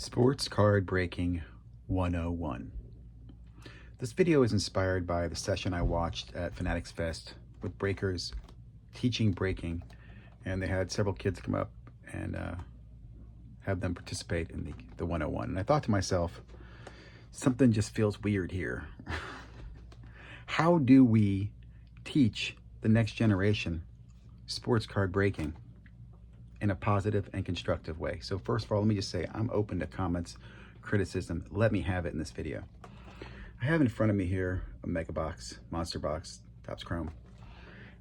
Sports Card Breaking 101. This video is inspired by the session I watched at Fanatics Fest with breakers teaching breaking, and they had several kids come up and have them participate in the 101. And I thought to myself, something just feels weird here. How do we teach the next generation sports card breaking in a positive and constructive way? So first of all, let me just say I'm open to comments, criticism. Let me have it in this video. I have in front of me here a Mega Box, Monster Box, Topps Chrome.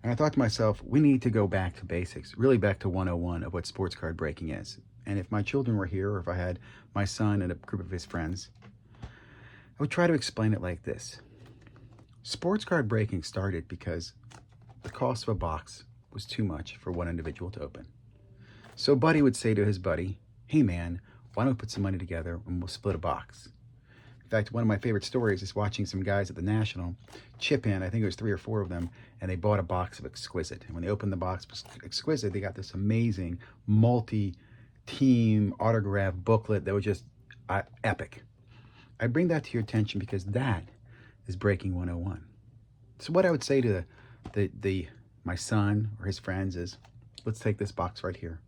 And I thought to myself, we need to go back to basics, really back to 101 of what sports card breaking is. And if my children were here, or if I had my son and a group of his friends, I would try to explain it like this. Sports card breaking started because the cost of a box was too much for one individual to open. So Buddy would say to his buddy, hey man, why don't we put some money together and we'll split a box? In fact, one of my favorite stories is watching some guys at the National chip in, I think it was 3 or 4 of them, and they bought a box of Exquisite. And when they opened the box of Exquisite, they got this amazing multi-team autograph booklet that was just epic. I bring that to your attention because that is Breaking 101. So what I would say to my son or his friends is, let's take this box right here.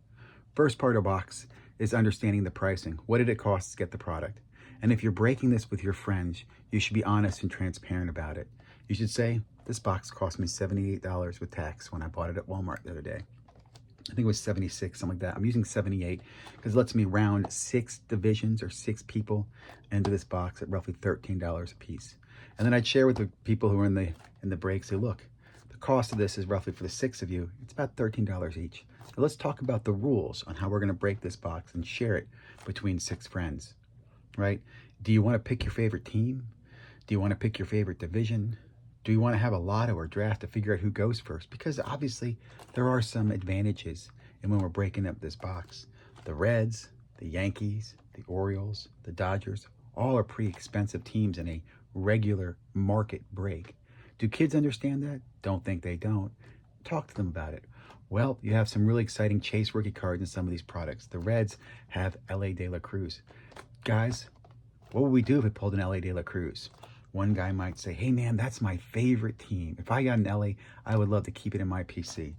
First part of the box is understanding the pricing. What did it cost to get the product? And if you're breaking this with your friends, you should be honest and transparent about it. You should say, this box cost me $78 with tax when I bought it at Walmart the other day. I think it was 76, something like that. I'm using 78 because it lets me round 6 divisions or 6 people into this box at roughly $13 a piece. And then I'd share with the people who are in the break, say, look, the cost of this is roughly for the 6 of you, it's about $13 each. So let's talk about the rules on how we're gonna break this box and share it between 6 friends, right? Do you wanna pick your favorite team? Do you wanna pick your favorite division? Do you wanna have a lotto or draft to figure out who goes first? Because obviously there are some advantages in when we're breaking up this box. The Reds, the Yankees, the Orioles, the Dodgers, all are pretty expensive teams in a regular market break. Do kids understand that? Don't think they don't. Talk to them about it. Well, you have some really exciting chase rookie cards in some of these products. The Reds have L.A. De La Cruz. Guys, what would we do if we pulled an L.A. De La Cruz? One guy might say, hey man, that's my favorite team. If I got an LA, I would love to keep it in my PC.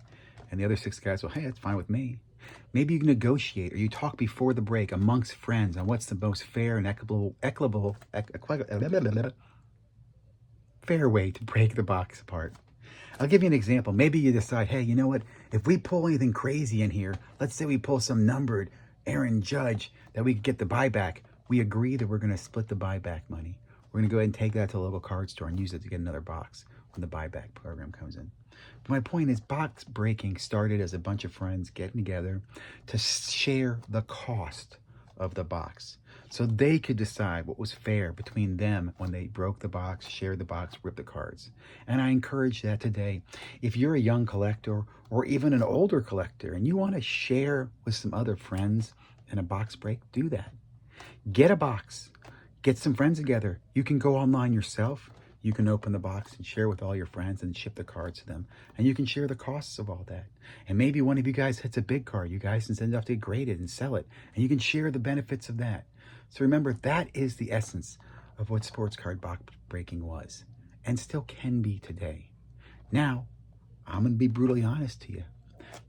And the other 6 guys, well, hey, that's fine with me. Maybe you negotiate or you talk before the break amongst friends on what's the most fair and fair way to break the box apart. I'll give you an example. Maybe you decide, hey, you know what? If we pull anything crazy in here, let's say we pull some numbered Aaron Judge that we could get the buyback. We agree that we're going to split the buyback money. We're going to go ahead and take that to the local card store and use it to get another box when the buyback program comes in. But my point is, box breaking started as a bunch of friends getting together to share the cost of the box so they could decide what was fair between them when they broke the box, shared the box, ripped the cards. And I encourage that today. If you're a young collector or even an older collector and you want to share with some other friends in a box break, do that. Get a box. Get some friends together. You can go online yourself. You can open the box and share with all your friends and ship the cards to them. And you can share the costs of all that. And maybe one of you guys hits a big card. You guys can send it off to get graded and sell it. And you can share the benefits of that. So remember, that is the essence of what sports card box breaking was and still can be today. Now, I'm going to be brutally honest to you.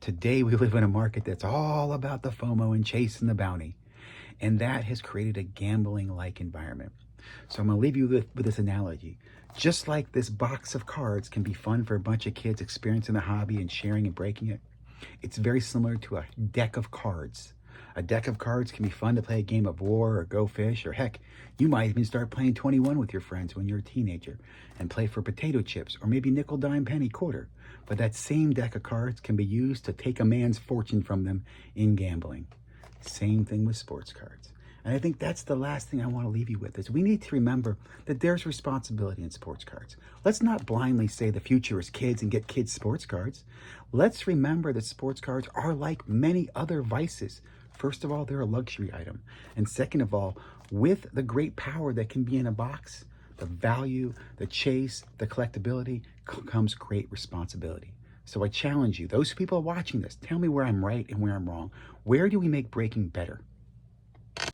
Today, we live in a market that's all about the FOMO and chasing the bounty. And that has created a gambling-like environment. So I'm going to leave you with this analogy. Just like this box of cards can be fun for a bunch of kids experiencing the hobby and sharing and breaking it, it's very similar to a deck of cards. A deck of cards can be fun to play a game of war or go fish, or heck, you might even start playing 21 with your friends when you're a teenager and play for potato chips or maybe nickel, dime, penny, quarter. But that same deck of cards can be used to take a man's fortune from them in gambling. Same thing with sports cards. And I think that's the last thing I want to leave you with is we need to remember that there's responsibility in sports cards. Let's not blindly say the future is kids and get kids sports cards. Let's remember that sports cards are like many other vices. First of all, they're a luxury item. And second of all, with the great power that can be in a box, the value, the chase, the collectability comes great responsibility. So I challenge you, those people watching this, tell me where I'm right and where I'm wrong. Where do we make breaking better?